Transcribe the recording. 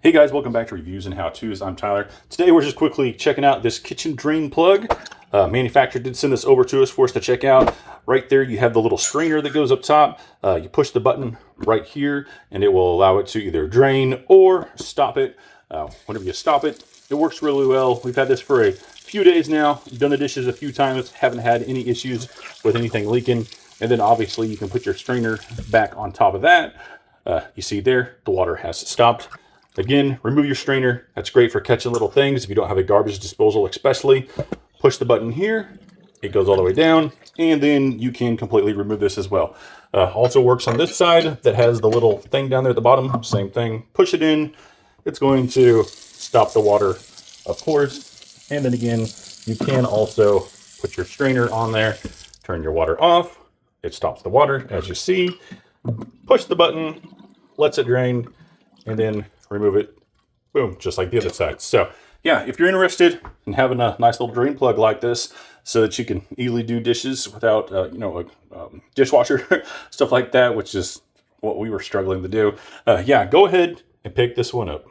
Hey guys, welcome back to Reviews and How-Tos. I'm Tyler. Today we're just quickly checking out this kitchen drain plug. Manufacturer did send this over to us for us to check out. Right there you have the little strainer that goes up top. You push the button right here and it will allow it to either drain or stop it. Whenever you stop it, it works really well. We've had this for a few days now. Done the dishes a few times, haven't had any issues with anything leaking. And then obviously you can put your strainer back on top of that. You see there, the water has stopped. Again, remove your strainer. That's great for catching little things. If you don't have a garbage disposal especially, push the button here. It goes all the way down, and then you can completely remove this as well. Also works on this side that has the little thing down there at the bottom. Same thing. Push it in. It's going to stop the water, of course. And then again, you can also put your strainer on there, turn your water off. It stops the water, as you see. Push the button, lets it drain, and then remove it, boom, just like the other side. So yeah, if you're interested in having a nice little drain plug like this so that you can easily do dishes without, a dishwasher, stuff like that, which is what we were struggling to do, yeah, go ahead and pick this one up.